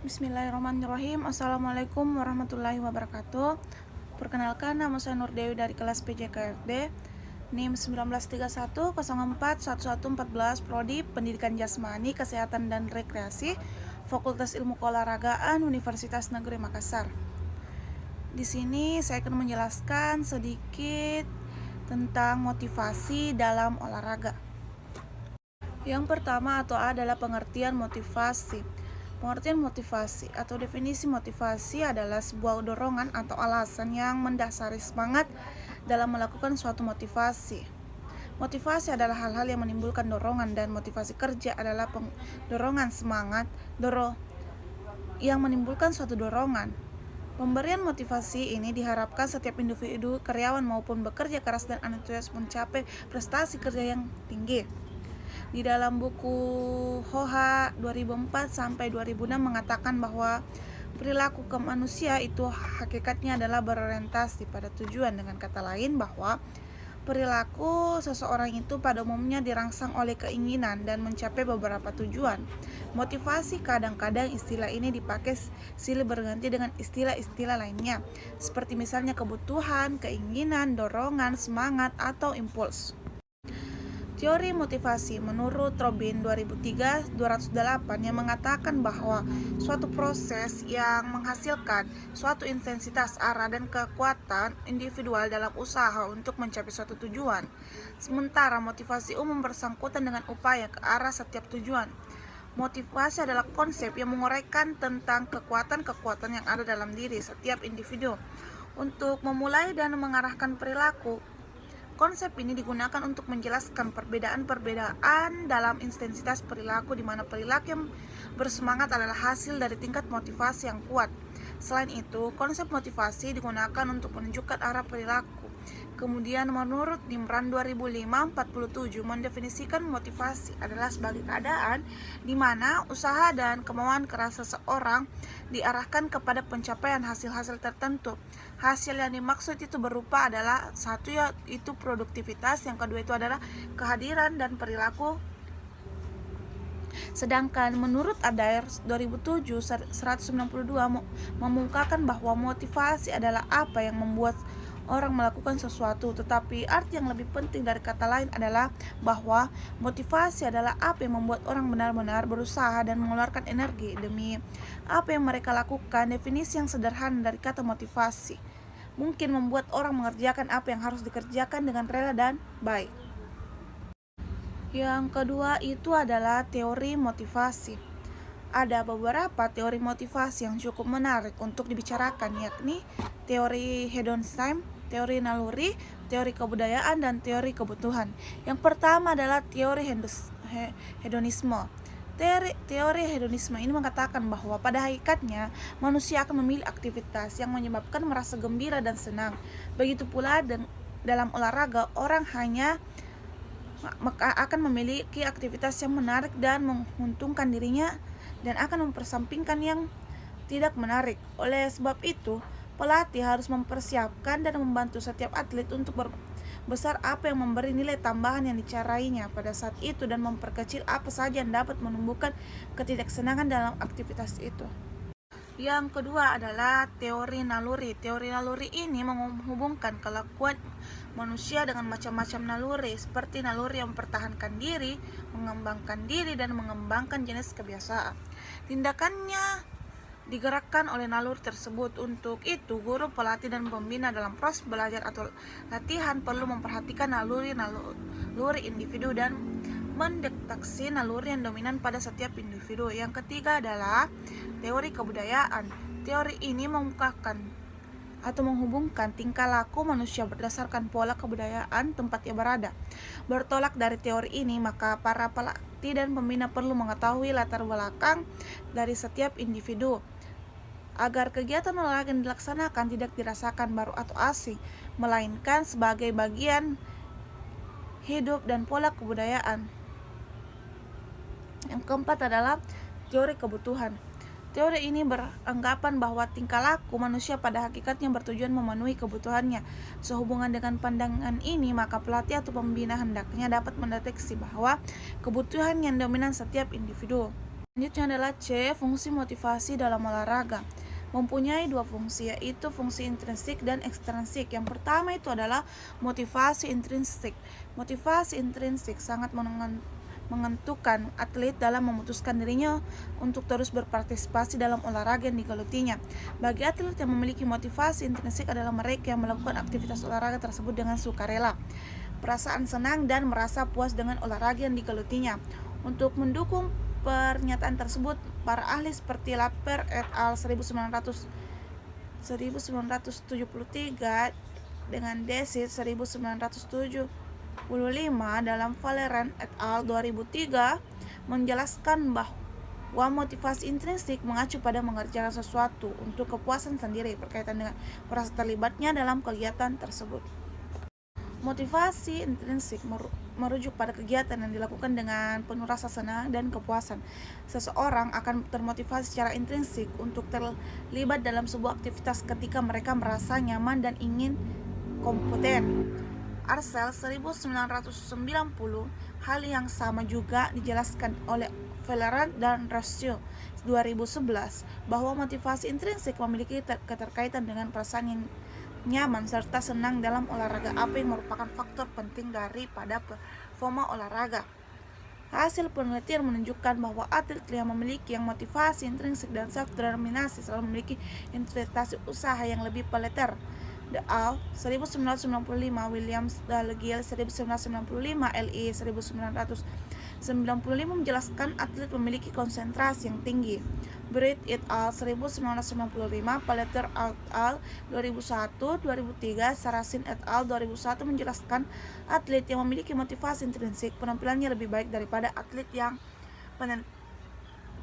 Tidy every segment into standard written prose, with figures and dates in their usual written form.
Bismillahirrahmanirrahim. Assalamualaikum warahmatullahi wabarakatuh. Perkenalkan, nama saya Nur Dewi dari kelas PJKRD, NIM 1931041114, Prodi Pendidikan Jasmani, Kesehatan dan Rekreasi, Fakultas Ilmu Keolahragaan, Universitas Negeri Makassar. Di sini saya akan menjelaskan sedikit tentang motivasi dalam olahraga. Yang pertama atau A adalah pengertian motivasi. Pengertian motivasi atau definisi motivasi adalah sebuah dorongan atau alasan yang mendasari semangat dalam melakukan suatu motivasi. Motivasi adalah hal-hal yang menimbulkan dorongan, dan motivasi kerja adalah dorongan semangat yang menimbulkan suatu dorongan. Pemberian motivasi ini diharapkan setiap individu, karyawan maupun bekerja keras dan antusias mencapai prestasi kerja yang tinggi. Di dalam buku Hoha 2004 sampai 2006 mengatakan bahwa perilaku ke manusia itu hakikatnya adalah berorientasi pada tujuan. Dengan kata lain, bahwa perilaku seseorang itu pada umumnya dirangsang oleh keinginan dan mencapai beberapa tujuan. Motivasi kadang-kadang istilah ini dipakai silih berganti dengan istilah-istilah lainnya, seperti misalnya kebutuhan, keinginan, dorongan, semangat, atau impuls. Teori motivasi menurut Robin 2003-208 yang mengatakan bahwa suatu proses yang menghasilkan suatu intensitas, arah, dan kekuatan individual dalam usaha untuk mencapai suatu tujuan. Sementara motivasi umum bersangkutan dengan upaya ke arah setiap tujuan. Motivasi adalah konsep yang menguraikan tentang kekuatan-kekuatan yang ada dalam diri setiap individu untuk memulai dan mengarahkan perilaku. Konsep ini digunakan untuk menjelaskan perbedaan-perbedaan dalam intensitas perilaku, di mana perilaku yang bersemangat adalah hasil dari tingkat motivasi yang kuat. Selain itu, konsep motivasi digunakan untuk menunjukkan arah perilaku. Kemudian menurut Dimran 2005-47 mendefinisikan motivasi adalah sebagai keadaan di mana usaha dan kemauan keras seseorang diarahkan kepada pencapaian hasil-hasil tertentu. Hasil yang dimaksud itu berupa adalah satu, yaitu produktivitas, yang kedua itu adalah kehadiran dan perilaku. Sedangkan menurut Adair 2007-192 mengungkapkan bahwa motivasi adalah apa yang membuat orang melakukan sesuatu, tetapi arti yang lebih penting dari kata lain adalah bahwa motivasi adalah apa yang membuat orang benar-benar berusaha dan mengeluarkan energi demi apa yang mereka lakukan. Definisi yang sederhana dari kata motivasi mungkin membuat orang mengerjakan apa yang harus dikerjakan dengan rela dan baik. Yang kedua itu adalah teori motivasi. Ada beberapa teori motivasi yang cukup menarik untuk dibicarakan, yakni teori hedonisme, teori naluri, teori kebudayaan, dan teori kebutuhan. Yang pertama adalah teori hedonisme. Teori hedonisme ini mengatakan bahwa pada hakikatnya manusia akan memilih aktivitas yang menyebabkan merasa gembira dan senang. Begitu pula dalam olahraga, orang hanya akan memiliki aktivitas yang menarik dan menguntungkan dirinya, dan akan mempersampingkan yang tidak menarik. Oleh sebab itu, pelatih harus mempersiapkan dan membantu setiap atlet untuk besar apa yang memberi nilai tambahan yang dicarainya pada saat itu, dan memperkecil apa saja yang dapat menumbuhkan ketidaksenangan dalam aktivitas itu. Yang kedua adalah teori naluri. Teori naluri ini menghubungkan kelakuan manusia dengan macam-macam naluri, seperti naluri yang mempertahankan diri, mengembangkan diri, dan mengembangkan jenis kebiasaan. Tindakannya digerakkan oleh naluri tersebut. Untuk itu, guru, pelatih, dan pembina dalam proses belajar atau latihan perlu memperhatikan naluri individu dan mendeteksi naluri yang dominan pada setiap individu. Yang ketiga adalah teori kebudayaan. Teori ini mengungkapkan atau menghubungkan tingkah laku manusia berdasarkan pola kebudayaan tempat ia berada. Bertolak dari teori ini, maka para pelatih dan pembina perlu mengetahui latar belakang dari setiap individu agar kegiatan olahraga yang dilaksanakan tidak dirasakan baru atau asing, melainkan sebagai bagian hidup dan pola kebudayaan. Yang keempat adalah teori kebutuhan. Teori ini beranggapan bahwa tingkah laku manusia pada hakikatnya bertujuan memenuhi kebutuhannya. Sehubungan dengan pandangan ini, maka pelatih atau pembina hendaknya dapat mendeteksi bahwa kebutuhan yang dominan setiap individu. Selanjutnya adalah C, fungsi motivasi dalam olahraga. Mempunyai dua fungsi, yaitu fungsi intrinsik dan ekstrinsik. Yang pertama itu adalah motivasi intrinsik. Motivasi intrinsik sangat menentukan atlet dalam memutuskan dirinya untuk terus berpartisipasi dalam olahraga yang digelutinya. Bagi atlet yang memiliki motivasi intrinsik adalah mereka yang melakukan aktivitas olahraga tersebut dengan sukarela, perasaan senang dan merasa puas dengan olahraga yang digelutinya. Untuk mendukung pernyataan tersebut, para ahli seperti Lapper et al. 1973 dengan Desit 1975 dalam Valeran et al. 2003 menjelaskan bahwa motivasi intrinsik mengacu pada mengerjakan sesuatu untuk kepuasan sendiri berkaitan dengan merasa terlibatnya dalam kegiatan tersebut. Motivasi intrinsik merujuk pada kegiatan yang dilakukan dengan penuh rasa senang dan kepuasan. Seseorang akan termotivasi secara intrinsik untuk terlibat dalam sebuah aktivitas ketika mereka merasa nyaman dan ingin kompeten. Arcel 1990, hal yang sama juga dijelaskan oleh Valeran dan Ratio 2011 bahwa motivasi intrinsik memiliki keterkaitan dengan perasaan yang nyaman serta senang dalam olahraga, apa yang merupakan faktor penting daripada performa olahraga. Hasil penelitian menunjukkan bahwa atlet yang memiliki motivasi intrinsik dan self-determinasi selalu memiliki investasi usaha yang lebih peleter. De Al 1995, Williams, Dalgiel 1995, Li 1995 menjelaskan atlet memiliki konsentrasi yang tinggi. Britt et al. 1995, Paleter et al. 2001, 2003, Sarasin et al. 2001 menjelaskan atlet yang memiliki motivasi intrinsik penampilannya lebih baik daripada atlet yang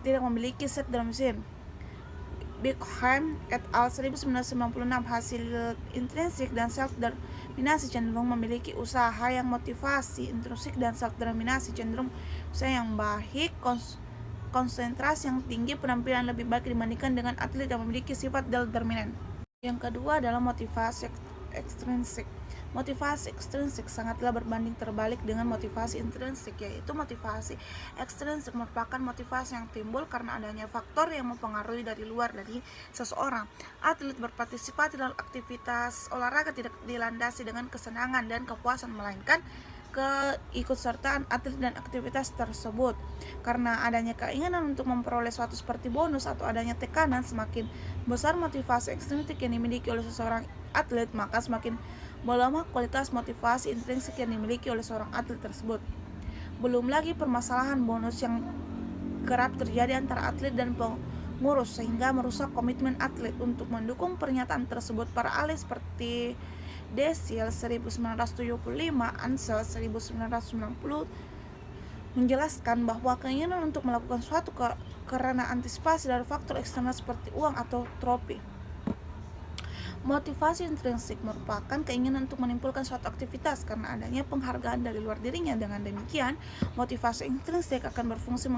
tidak memiliki set dalam mesin. Bickham et al. 1996, hasil intrinsik dan self-determinasi cenderung memiliki usaha yang motivasi intrinsik dan self-determinasi cenderung usaha yang baik, konsentrasi yang tinggi, penampilan lebih baik dibandingkan dengan atlet yang memiliki sifat determinan. Yang kedua adalah motivasi ekstrinsik. Motivasi ekstrinsik sangatlah berbanding terbalik dengan motivasi intrinsik, yaitu motivasi ekstrinsik merupakan motivasi yang timbul karena adanya faktor yang mempengaruhi dari luar dari seseorang. Atlet berpartisipasi dalam aktivitas olahraga tidak dilandasi dengan kesenangan dan kepuasan, melainkan keikutsertaan atlet dan aktivitas tersebut. Karena adanya keinginan untuk memperoleh suatu seperti bonus atau adanya tekanan, semakin besar motivasi ekstrinsik yang dimiliki oleh seseorang atlet, maka semakin melemah kualitas motivasi intrinsik yang dimiliki oleh seorang atlet tersebut. Belum lagi permasalahan bonus yang kerap terjadi antara atlet dan pengurus sehingga merusak komitmen atlet. Untuk mendukung pernyataan tersebut, para ahli seperti Desil 1975, Ansel 1990 menjelaskan bahwa keinginan untuk melakukan suatu karena antisipasi dari faktor eksternal seperti uang atau trofi. Motivasi intrinsik merupakan keinginan untuk menimbulkan suatu aktivitas karena adanya penghargaan dari luar dirinya. Dengan demikian, motivasi intrinsik akan berfungsi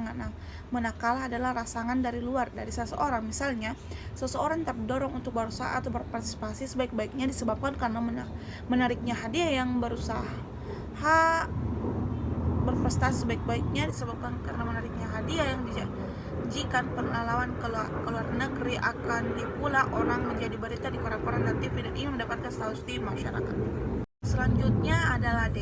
manakala adalah rangsangan dari luar dari seseorang. Misalnya, seseorang terdorong untuk berusaha atau berpartisipasi sebaik-baiknya disebabkan karena menariknya hadiah yang berusaha berprestasi sebaik-baiknya disebabkan karena menariknya hadiah yang dijanjikan penelawan ke luar negeri akan dipula orang menjadi berita di koran-koran dan TV dan ingin mendapatkan status di masyarakat. Selanjutnya adalah D,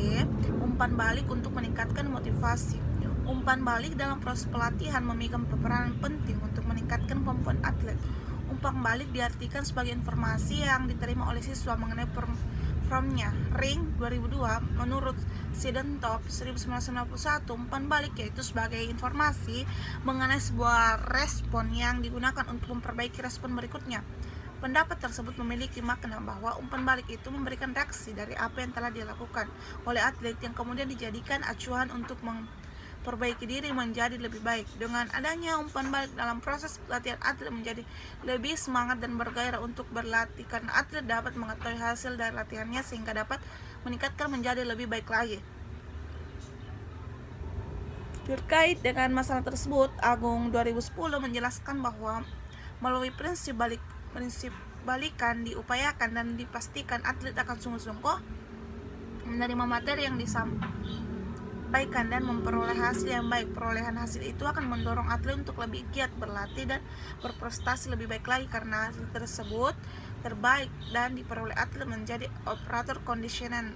umpan balik untuk meningkatkan motivasi. Umpan balik dalam proses pelatihan memegang peranan penting untuk meningkatkan kemampuan atlet. Umpan balik diartikan sebagai informasi yang diterima oleh siswa mengenai performanya. Ring 2002, menurut Sidentop 1991, umpan balik yaitu sebagai informasi mengenai sebuah respon yang digunakan untuk memperbaiki respon berikutnya. Pendapat tersebut memiliki makna bahwa umpan balik itu memberikan reaksi dari apa yang telah dilakukan oleh atlet yang kemudian dijadikan acuan untuk memperbaiki diri menjadi lebih baik. Dengan adanya umpan balik dalam proses latihan, atlet menjadi lebih semangat dan bergairah untuk berlatih karena atlet dapat mengetahui hasil dari latihannya sehingga dapat meningkatkan menjadi lebih baik lagi. Terkait dengan masalah tersebut, Agung 2010 menjelaskan bahwa melalui prinsip balikan diupayakan dan dipastikan atlet akan sungguh-sungguh menerima materi yang menyampaikan dan memperoleh hasil yang baik. Perolehan hasil itu akan mendorong atlet untuk lebih giat berlatih dan berprestasi lebih baik lagi, karena hasil tersebut terbaik dan diperoleh atlet menjadi operator conditioning.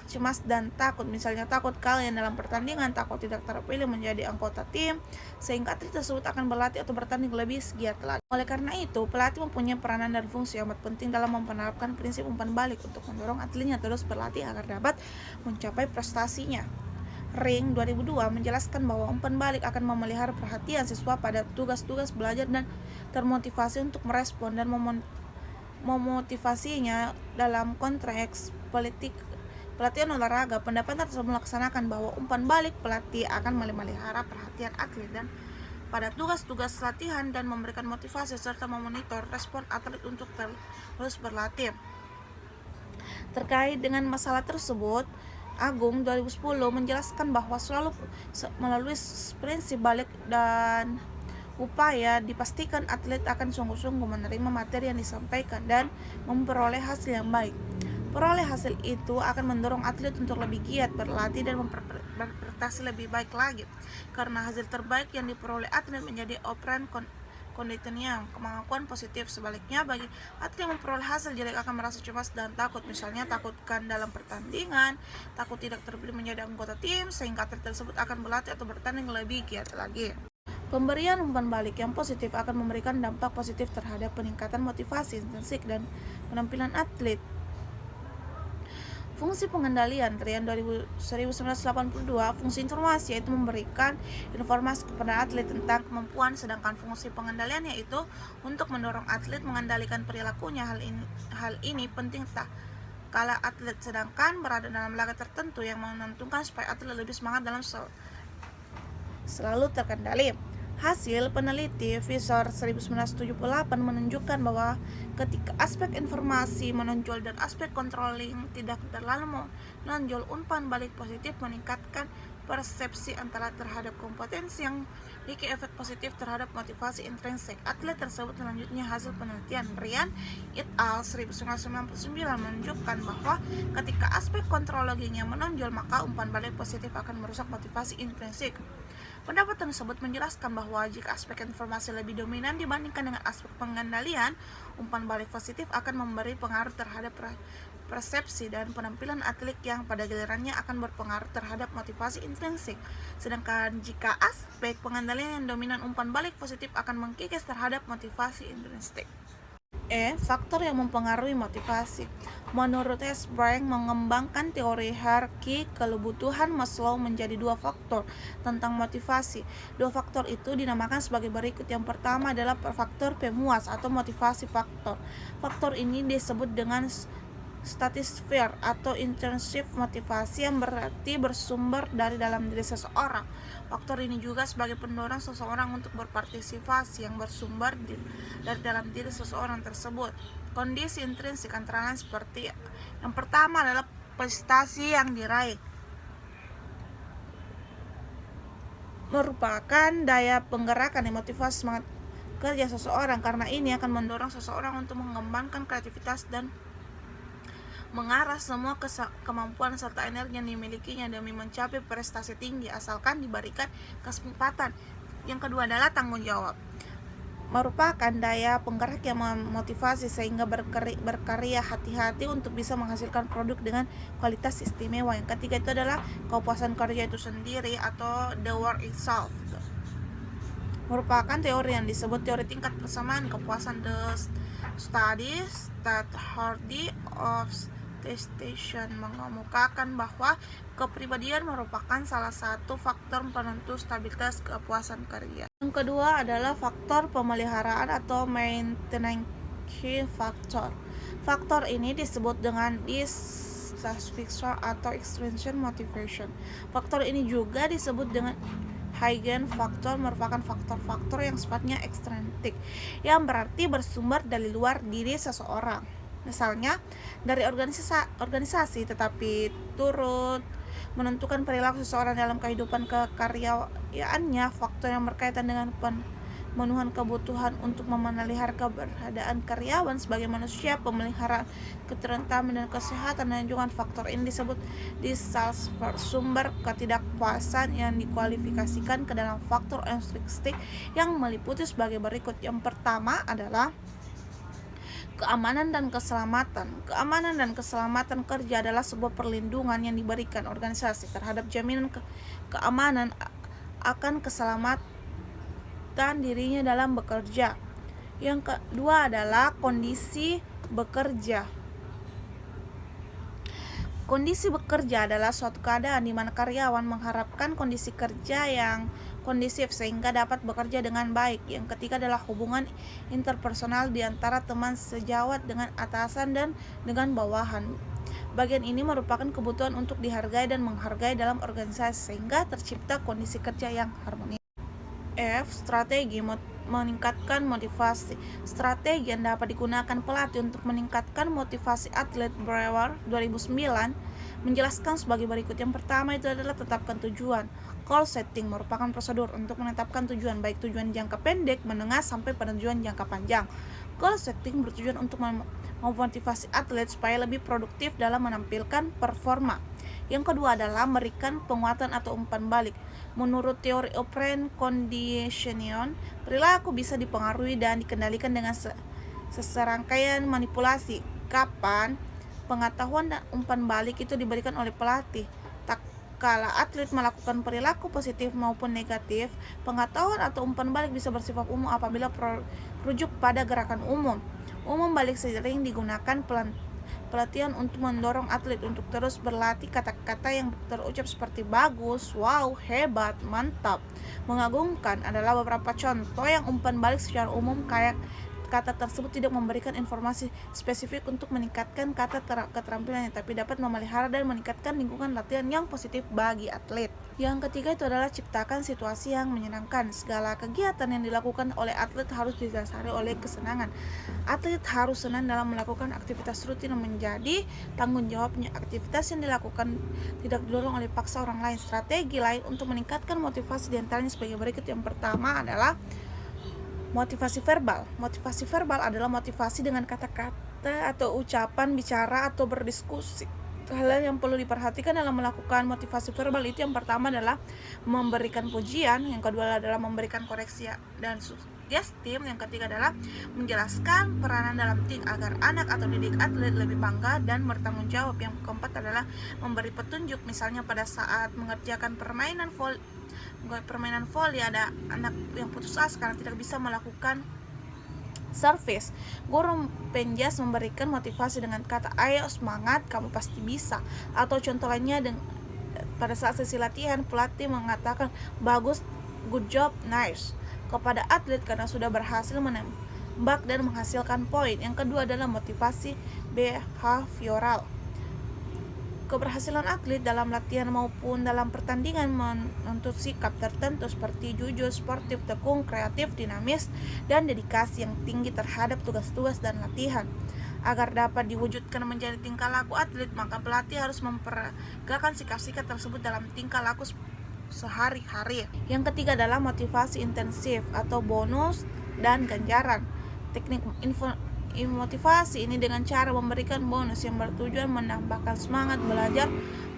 Cemas dan takut, misalnya takut kalah dalam pertandingan, takut tidak terpilih menjadi anggota tim, sehingga atlet tersebut akan berlatih atau bertanding lebih giat lagi. Oleh karena itu, pelatih mempunyai peranan dan fungsi amat penting dalam menerapkan prinsip umpan balik untuk mendorong atletnya terus berlatih agar dapat mencapai prestasinya. Ring 2002 menjelaskan bahwa umpan balik akan memelihara perhatian siswa pada tugas-tugas belajar dan termotivasi untuk merespon dan memotivasinya dalam konteks pelatihan olahraga. Pendapat tersebut melaksanakan bahwa umpan balik pelatih akan memelihara perhatian atlet dan pada tugas-tugas latihan dan memberikan motivasi serta memonitor respon atlet untuk terus berlatih. Terkait dengan masalah tersebut, Agung 2010 menjelaskan bahwa selalu melalui prinsip balik dan upaya dipastikan atlet akan sungguh-sungguh menerima materi yang disampaikan dan memperoleh hasil yang baik. Peroleh hasil itu akan mendorong atlet untuk lebih giat berlatih dan berprestasi lebih baik lagi, karena hasil terbaik yang diperoleh atlet menjadi operan conditioning, kemampuan positif. Sebaliknya, bagi atlet yang memperoleh hasil jelek akan merasa cemas dan takut, misalnya takutkan dalam pertandingan, takut tidak terpilih menjadi anggota tim, sehingga atlet tersebut akan berlatih atau bertanding lebih giat lagi. Pemberian umpan balik yang positif akan memberikan dampak positif terhadap peningkatan motivasi intrinsik dan penampilan atlet. Fungsi pengendalian Rian 1982, fungsi informasi yaitu memberikan informasi kepada atlet tentang kemampuan, sedangkan fungsi pengendalian yaitu untuk mendorong atlet mengendalikan perilakunya. Hal ini penting tak kala atlet sedangkan berada dalam laga tertentu yang menentukan supaya atlet lebih semangat dalam selalu terkendali. Hasil peneliti Visor 1978 menunjukkan bahwa ketika aspek informasi menonjol dan aspek controlling tidak terlalu menonjol, umpan balik positif meningkatkan persepsi antara terhadap kompetensi yang memiliki efek positif terhadap motivasi intrinsik atlet tersebut. Selanjutnya, hasil penelitian Ryan et al. 1999 menunjukkan bahwa ketika aspek kontrologinya menonjol, maka umpan balik positif akan merusak motivasi intrinsik. Pendapat tersebut menjelaskan bahwa jika aspek informasi lebih dominan dibandingkan dengan aspek pengendalian, umpan balik positif akan memberi pengaruh terhadap persepsi dan penampilan atlet yang pada gilirannya akan berpengaruh terhadap motivasi intrinsik. Sedangkan jika aspek pengendalian yang dominan, umpan balik positif akan mengkikis terhadap motivasi intrinsik. Faktor yang mempengaruhi motivasi. Menurut Esbrink, mengembangkan teori hierarki kebutuhan Maslow menjadi dua faktor tentang motivasi. Dua faktor itu dinamakan sebagai berikut. Yang pertama adalah faktor pemuas atau motivasi faktor. Faktor ini disebut dengan statisfer atau intrinsic motivasi, yang berarti bersumber dari dalam diri seseorang. Faktor ini juga sebagai pendorong seseorang untuk berpartisipasi yang bersumber dari dalam diri seseorang tersebut. Kondisi intrinsik antara lain seperti yang pertama adalah prestasi yang diraih, merupakan daya penggerakan yang motivasi semangat kerja seseorang, karena ini akan mendorong seseorang untuk mengembangkan kreativitas dan mengarah semua kemampuan serta energi yang dimilikinya demi mencapai prestasi tinggi, asalkan diberikan kesempatan. Yang kedua adalah tanggung jawab, merupakan daya penggerak yang memotivasi sehingga berkarya hati-hati untuk bisa menghasilkan produk dengan kualitas istimewa. Yang ketiga itu adalah kepuasan kerja itu sendiri atau the work itself, merupakan teori yang disebut teori tingkat persamaan kepuasan, the studies that hardy of station mengemukakan bahwa kepribadian merupakan salah satu faktor penentu stabilitas kepuasan kerja. Yang kedua adalah faktor pemeliharaan atau maintenance factor. Faktor ini disebut dengan dissatisfaction atau extrinsic motivation. Faktor ini juga disebut dengan hidden factor, merupakan faktor-faktor yang sifatnya ekstrinsik, yang berarti bersumber dari luar diri seseorang. Misalnya dari organisasi, tetapi turut menentukan perilaku seseorang dalam kehidupan kekaryaannya. Faktor yang berkaitan dengan memenuhi kebutuhan untuk memelihara keberadaan karyawan sebagai manusia, pemeliharaan keterentaman dan kesehatan, dan juga faktor ini disebut dissatisfied, sumber ketidakpuasan yang dikualifikasikan ke dalam faktor intrinsik yang meliputi sebagai berikut. Yang pertama adalah keamanan dan keselamatan. Keamanan dan keselamatan kerja adalah sebuah perlindungan yang diberikan organisasi terhadap jaminan keamanan akan keselamatan dirinya dalam bekerja. Yang kedua adalah kondisi bekerja. Kondisi bekerja adalah suatu keadaan di mana karyawan mengharapkan kondisi kerja yang kondisif sehingga dapat bekerja dengan baik. Yang ketiga adalah hubungan interpersonal di antara teman sejawat dengan atasan dan dengan bawahan. Bagian ini merupakan kebutuhan untuk dihargai dan menghargai dalam organisasi sehingga tercipta kondisi kerja yang harmonis. F. Strategi meningkatkan motivasi. Strategi yang dapat digunakan pelatih untuk meningkatkan motivasi atlet. Brewer 2009 menjelaskan sebagai berikut. Yang pertama itu adalah tetapkan tujuan. Goal setting merupakan prosedur untuk menetapkan tujuan, baik tujuan jangka pendek, menengah, sampai pada tujuan jangka panjang. Goal setting bertujuan untuk memotivasi atlet supaya lebih produktif dalam menampilkan performa. Yang kedua adalah memberikan penguatan atau umpan balik. Menurut teori operant conditioning, perilaku bisa dipengaruhi dan dikendalikan dengan serangkaian manipulasi. Kapan pengetahuan dan umpan balik itu diberikan oleh pelatih. Tak kala atlet melakukan perilaku positif maupun negatif, pengetahuan atau umpan balik bisa bersifat umum apabila merujuk pada gerakan umum. Umpan balik sering digunakan pelatihan untuk mendorong atlet untuk terus berlatih kata-kata yang terucap seperti bagus, wow, hebat, mantap, mengagumkan adalah beberapa contoh yang umpan balik secara umum. Kayak kata tersebut tidak memberikan informasi spesifik untuk meningkatkan keterampilannya, tapi dapat memelihara dan meningkatkan lingkungan latihan yang positif bagi atlet. Yang ketiga itu adalah ciptakan situasi yang menyenangkan. Segala kegiatan yang dilakukan oleh atlet harus didasari oleh kesenangan. Atlet harus senang dalam melakukan aktivitas rutin yang menjadi tanggung jawabnya. Aktivitas yang dilakukan tidak didorong oleh paksa orang lain. Strategi lain untuk meningkatkan motivasi diantaranya sebagai berikut. Yang pertama adalah motivasi verbal. Motivasi verbal adalah motivasi dengan kata-kata atau ucapan, bicara atau berdiskusi. Hal yang perlu diperhatikan dalam melakukan motivasi verbal itu yang pertama adalah memberikan pujian, yang kedua adalah memberikan koreksi dan sugesti, yang ketiga adalah menjelaskan peranan dalam tim agar anak atau didik atlet lebih bangga dan bertanggung jawab. Yang keempat adalah memberi petunjuk, misalnya pada saat mengerjakan permainan volley ada anak yang putus asa karena tidak bisa melakukan service. Guru penjas memberikan motivasi dengan kata ayo semangat, kamu pasti bisa. Atau contoh lainnya pada saat sesi latihan pelatih mengatakan bagus, good job, nice kepada atlet karena sudah berhasil menembak dan menghasilkan poin. Yang kedua adalah motivasi behavioral. Keberhasilan atlet dalam latihan maupun dalam pertandingan menuntut sikap tertentu seperti jujur, sportif, tekun, kreatif, dinamis, dan dedikasi yang tinggi terhadap tugas-tugas dan latihan. Agar dapat diwujudkan menjadi tingkah laku atlet, maka pelatih harus memperagakan sikap-sikap tersebut dalam tingkah laku sehari-hari. Yang ketiga adalah motivasi intensif atau bonus dan ganjaran. Teknik motivasi ini dengan cara memberikan bonus yang bertujuan menambahkan semangat belajar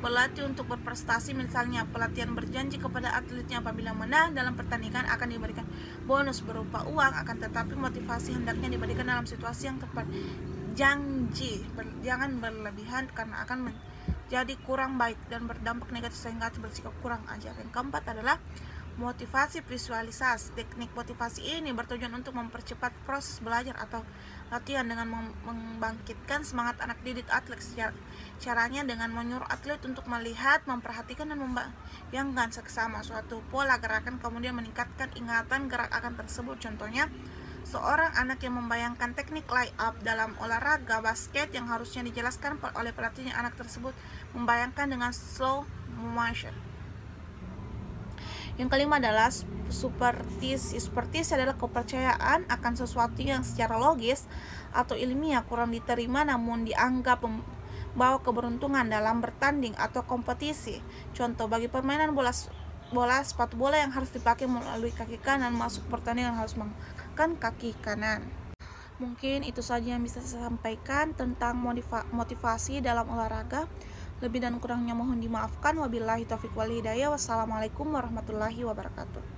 pelatih untuk berprestasi. Misalnya pelatihan berjanji kepada atletnya apabila menang dalam pertandingan akan diberikan bonus berupa uang, akan tetapi motivasi hendaknya diberikan dalam situasi yang tepat. Jangan berlebihan karena akan menjadi kurang baik dan berdampak negatif sehingga bersikap kurang ajar. Yang keempat adalah motivasi visualisasi. Teknik motivasi ini bertujuan untuk mempercepat proses belajar atau latihan dengan membangkitkan semangat anak didik atlet. Caranya dengan menyuruh atlet untuk melihat, memperhatikan dan membayangkan seksama suatu pola gerakan, kemudian meningkatkan ingatan gerak akan tersebut. Contohnya, seorang anak yang membayangkan teknik layup dalam olahraga basket yang harusnya dijelaskan oleh pelatihnya, anak tersebut membayangkan dengan slow motion. Yang kelima adalah superstisi. Superstisi adalah kepercayaan akan sesuatu yang secara logis atau ilmiah kurang diterima namun dianggap membawa keberuntungan dalam bertanding atau kompetisi. Contoh, bagi permainan bola sepatu bola yang harus dipakai melalui kaki kanan, masuk pertandingan harus menggunakan kaki kanan. Mungkin itu saja yang bisa saya sampaikan tentang motivasi dalam olahraga. Lebih dan kurangnya mohon dimaafkan. Wabillahi taufiq wal hidayah. Wassalamualaikum warahmatullahi wabarakatuh.